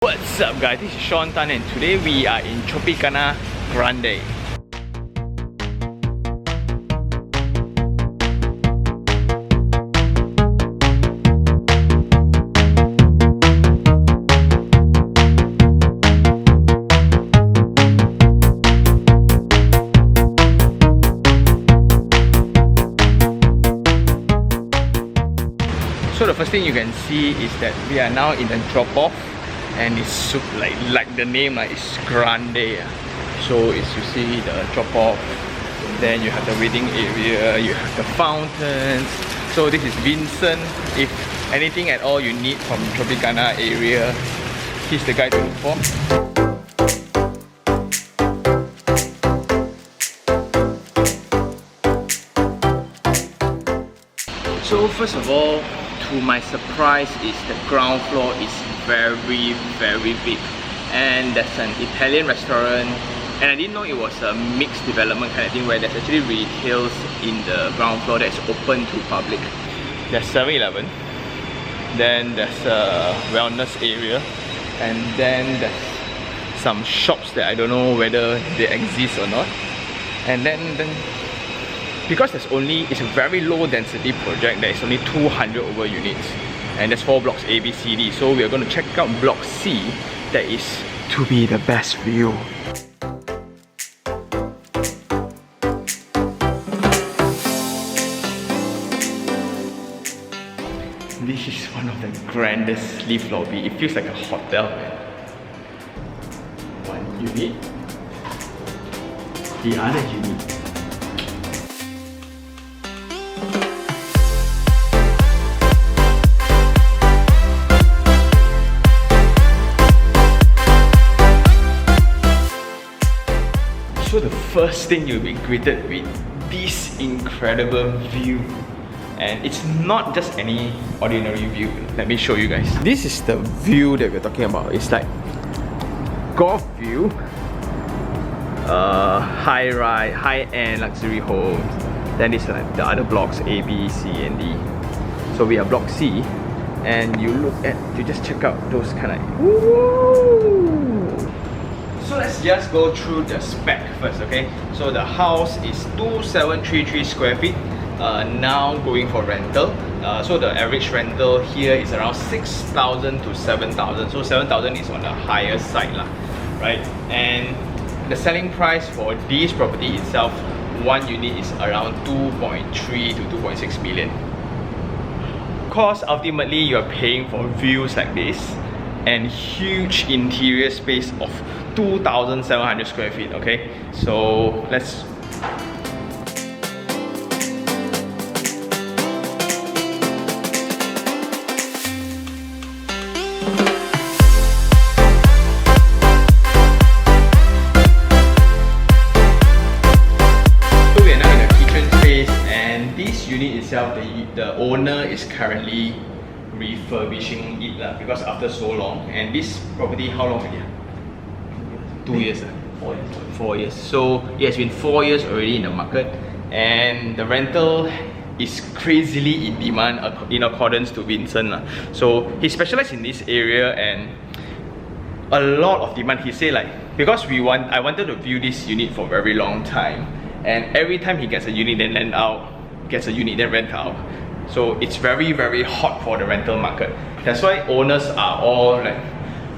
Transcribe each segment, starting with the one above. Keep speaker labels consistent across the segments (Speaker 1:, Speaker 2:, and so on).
Speaker 1: What's up guys, this is Sean Tan and today we are in Tropicana Grande. So the first thing you can see is that we are now in the drop-off, and it's super, like the name, it's grande. So it's, you see the drop-off, then you have the waiting area, you have the fountains. So this is Vincent. If anything at all you need from Tropicana area, he's the guy to look for. So first of all, to my surprise, is the ground floor is very big, and there's an Italian restaurant, and I didn't know it was a mixed development kind of thing where there's actually retails in the ground floor that's open to public. There's 7-Eleven, then there's a wellness area, and then there's some shops that I don't know whether they exist or not. And then because it's a very low density project, there is only 200 over units, and there's 4 blocks A, B, C, D. So we are going to check out block C, that is to be the best view. This is one of the grandest lift lobby. It feels like a hotel. One unit, the other unit. So the first thing you'll be greeted with this incredible view, and it's not just any ordinary view. Let me show you guys. This is the view that we're talking about. It's like golf view, high-rise, high-end luxury homes. Then it's like the other blocks A, B, C, and D. So we are block C, and you just check out those kind of woo! So let's just go through the spec first, okay? So the house is 2733 square feet, now going for rental. So the average rental here is around 6,000 to 7,000. So 7,000 is on the higher side, right? And the selling price for this property itself, one unit is around 2.3 to 2.6 million. Of course, ultimately you're paying for views like this and huge interior space of 2,700 square feet, okay? So let's... So we are now in the kitchen space, and this unit itself, the owner is currently refurbishing it because after so long. And this property, how long again? 2 years. 4 years. So it has been 4 years already in the market, and the rental is crazily in demand in accordance to Vincent. So he specialized in this area and a lot of demand. He said because I wanted to view this unit for a very long time, and every time he gets a unit then rent out, gets a unit then rent out. So it's very hot for the rental market. That's why owners are all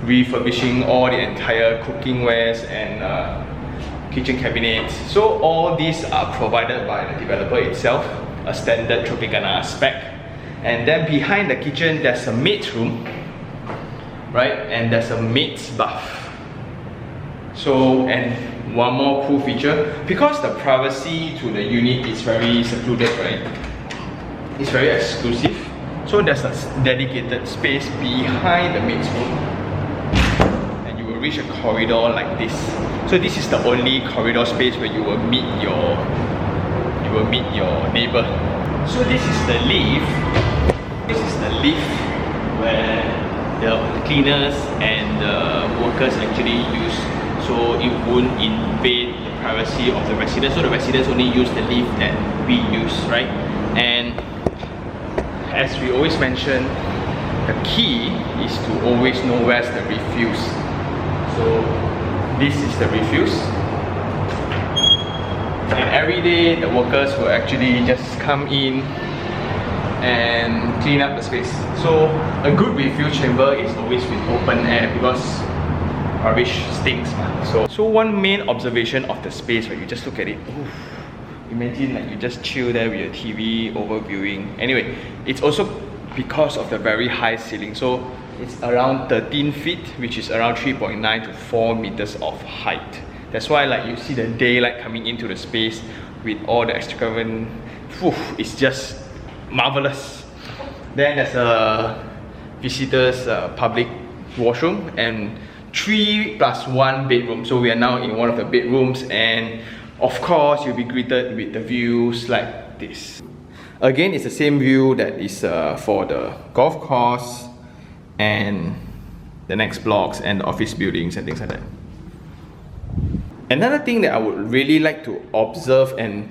Speaker 1: refurbishing all the entire cooking wares and kitchen cabinets. So all these are provided by the developer itself, a standard Tropicana spec. And then behind the kitchen there's a maid's room, right? And there's a maid's bath. So, and one more cool feature, because the privacy to the unit is very secluded, right? It's very exclusive. So there's a dedicated space behind the maid's room, and you will reach a corridor like this. So this is the only corridor space where you will meet your neighbor. So this is the lift. This is the lift where the cleaners and the workers actually use, so it won't invade the privacy of the residents. So the residents only use the lift that we use, right? And as we always mention, the key is to always know where's the refuse. So this is the refuse. And every day the workers will actually just come in and clean up the space. So a good refill chamber is always with open air because rubbish stinks. So one main observation of the space, right, you just look at it. Oof, imagine like you just chill there with your TV overviewing. Anyway, it's also because of the very high ceiling. So it's around 13 feet, which is around 3.9 to 4 meters of height. That's why like you see the daylight coming into the space with all the extravagant, it's just marvelous. Then there's a visitors public washroom and 3+1 bedroom. So we are now in one of the bedrooms, and of course you'll be greeted with the views like this. Again, it's the same view that is for the golf course and the next blocks and the office buildings and things like that. Another thing that I would really like to observe and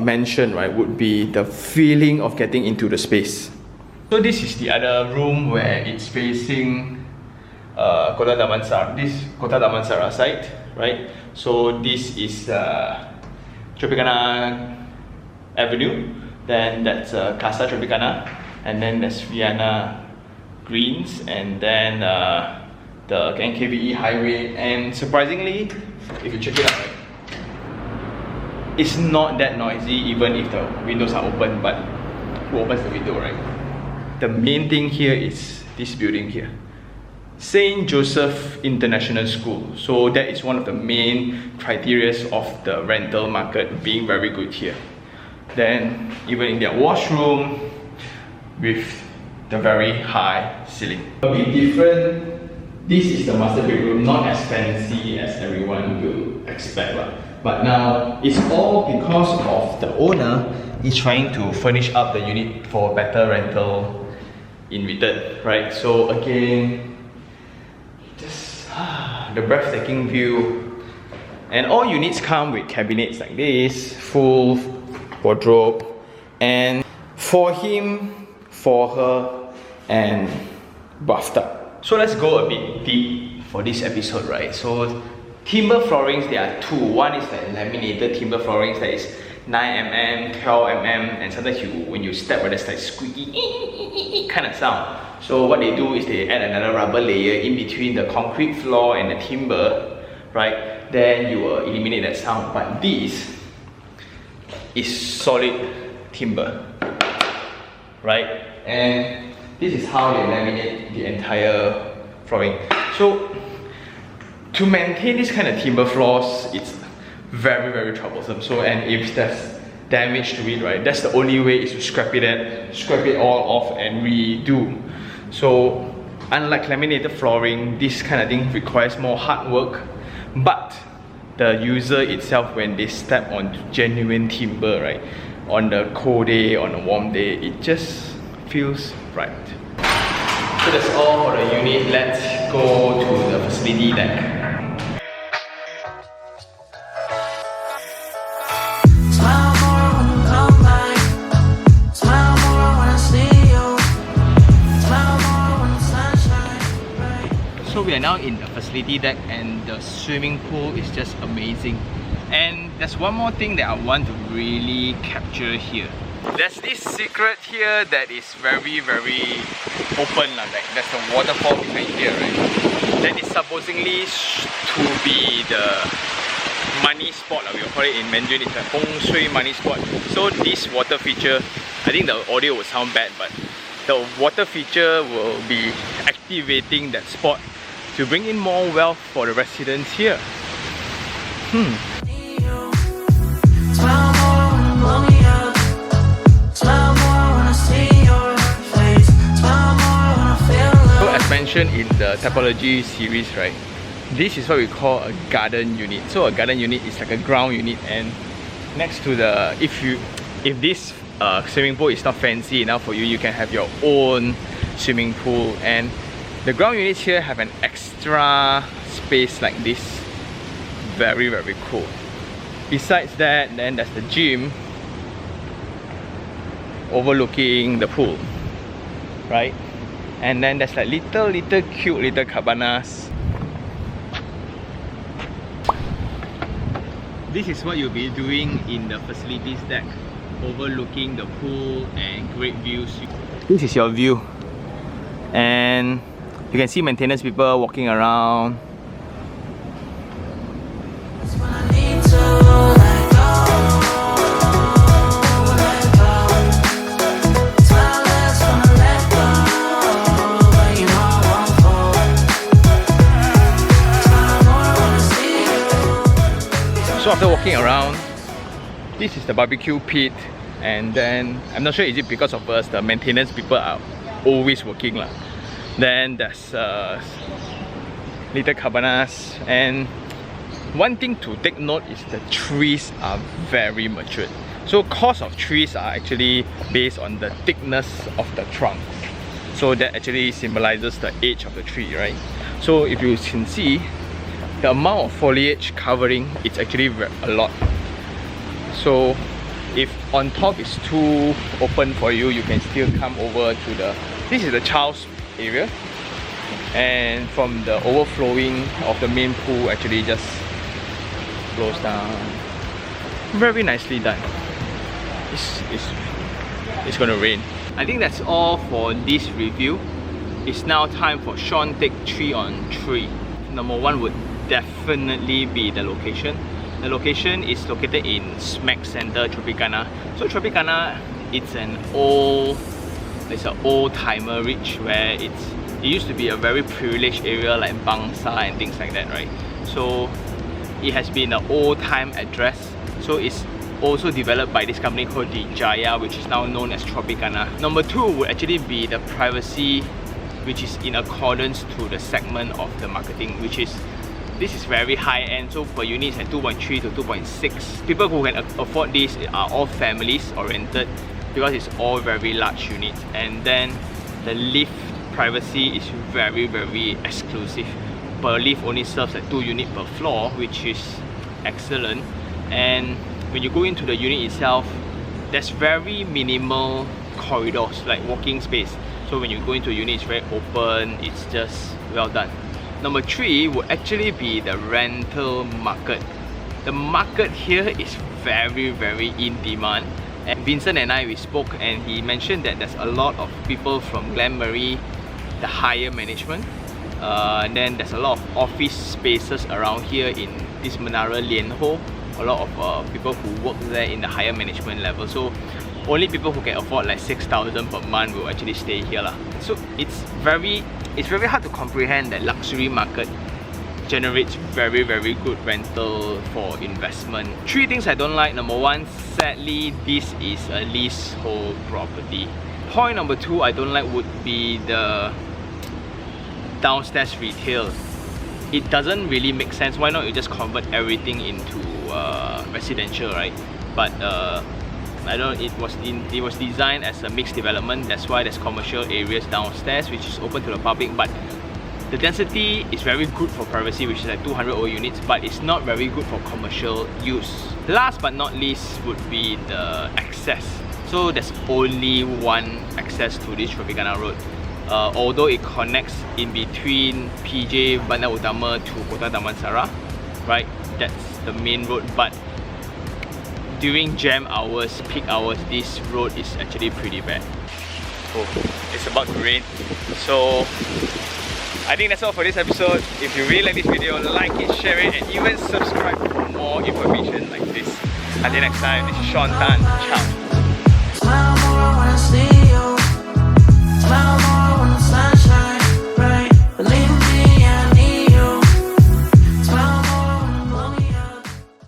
Speaker 1: mention, right, would be the feeling of getting into the space. So this is the other room where it's facing Kota Damansara. This Kota Damansara site, right? So this is Tropicana Avenue. Then that's Casa Tropicana, and then there's Vienna Greens, and then the NKVE highway. And surprisingly, if you check it out, right, it's not that noisy even if the windows are open. But who opens the window, right? The main thing here is this building here, St. Joseph International School. So that is one of the main criteria of the rental market being very good here. Then even in their washroom with the very high ceiling. A bit different, this is the master bedroom, not as fancy as everyone will expect. But now it's all because of the owner is trying to furnish up the unit for better rental in return, right? So again, just the breathtaking view. And all units come with cabinets like this, full wardrobe, and for him, for her, and bathtub. So let's go a bit deep for this episode, right? So timber floorings, there are two. One is the laminated timber floorings that is 9mm, 12mm, and sometimes when you step, there's like squeaky kind of sound. So what they do is they add another rubber layer in between the concrete floor and the timber, right? Then you will eliminate that sound. But this is solid timber, right? And this is how they laminate the entire flooring. So to maintain this kind of timber floors, it's very troublesome. So, and if there's damage to it, right, that's the only way is to scrap it all off and redo. So unlike laminated flooring, this kind of thing requires more hard work, but the user itself, when they step on genuine timber, right, on the cold day, on a warm day, it just feels right. So that's all for the unit. Let's go to the facility deck. So we are now in the facility deck, and the swimming pool is just amazing. And there's one more thing that I want to really capture here. There's this secret here that is very open. Like there's a waterfall behind here, right? That is supposedly to be the money spot. We will call it in Mandarin, it's a feng shui money spot. So this water feature, I think the audio will sound bad, but the water feature will be activating that spot to bring in more wealth for the residents here. So as mentioned in the typology series, right, this is what we call a garden unit. So a garden unit is like a ground unit, and next to the, if this swimming pool is not fancy enough for you, you can have your own swimming pool. And the ground units here have an extra space like this. Very cool. Besides that, then there's the gym overlooking the pool, right? And then there's like little cute little cabanas. This is what you'll be doing in the facilities deck, overlooking the pool and great views. This is your view, and you can see maintenance people walking around. So after walking around, this is the barbecue pit, and then I'm not sure is it because of us, the maintenance people are always working lah. Then there's little cabanas, and one thing to take note is the trees are very matured. So cost of trees are actually based on the thickness of the trunk. So that actually symbolizes the age of the tree, right? So if you can see, the amount of foliage covering, it's actually a lot. So if on top is too open for you, you can still come over to the, this is the child's area, and from the overflowing of the main pool actually just flows down. Very nicely done. It's gonna rain. I think that's all for this review. It's now time for Sean take 3 on 3. Number 1 would definitely be the location. The location is located in smack center Tropicana. So Tropicana, it's an old-timer ridge where it used to be a very privileged area like Bangsa and things like that, right? So it has been an old-time address. So it's also developed by this company called the Jaya, which is now known as Tropicana. Number 2 would actually be the privacy, which is in accordance to the segment of the marketing, which is, this is very high end, so per unit is at 2.3 to 2.6. People who can afford this are all families oriented because it's all very large units. And then the lift privacy is very exclusive. Per lift only serves at 2 units per floor, which is excellent. And when you go into the unit itself, there's very minimal corridors, like walking space. So when you go into a unit, it's very open, it's just well done. Number 3 would actually be the rental market. The market here is very in demand. And Vincent and I, we spoke, and he mentioned that there's a lot of people from Glen Marie, the higher management. And then there's a lot of office spaces around here in this Menara Lian Ho. A lot of people who work there in the higher management level. So only people who can afford like 6,000 per month will actually stay here lah. So it's very hard to comprehend that luxury market generates very good rental for investment. 3 things I don't like. Number 1, sadly this is a leasehold property. Point number 2 I don't like would be the downstairs retail. It doesn't really make sense. Why not you just convert everything into residential, right? But I don't know, it was designed as a mixed development. That's why there's commercial areas downstairs which is open to the public, but the density is very good for privacy, which is like 200 old units, but it's not very good for commercial use. Last but not least would be the access. So there's only one access to this Tropicana Road. Although it connects in between PJ Bandar Utama to Kota Damansara, right? That's the main road, but during jam hours, peak hours, this road is actually pretty bad. Oh, it's about to rain. So I think that's all for this episode. If you really like this video, like it, share it, and even subscribe for more information like this. Until next time, this is Sean Tan. Ciao.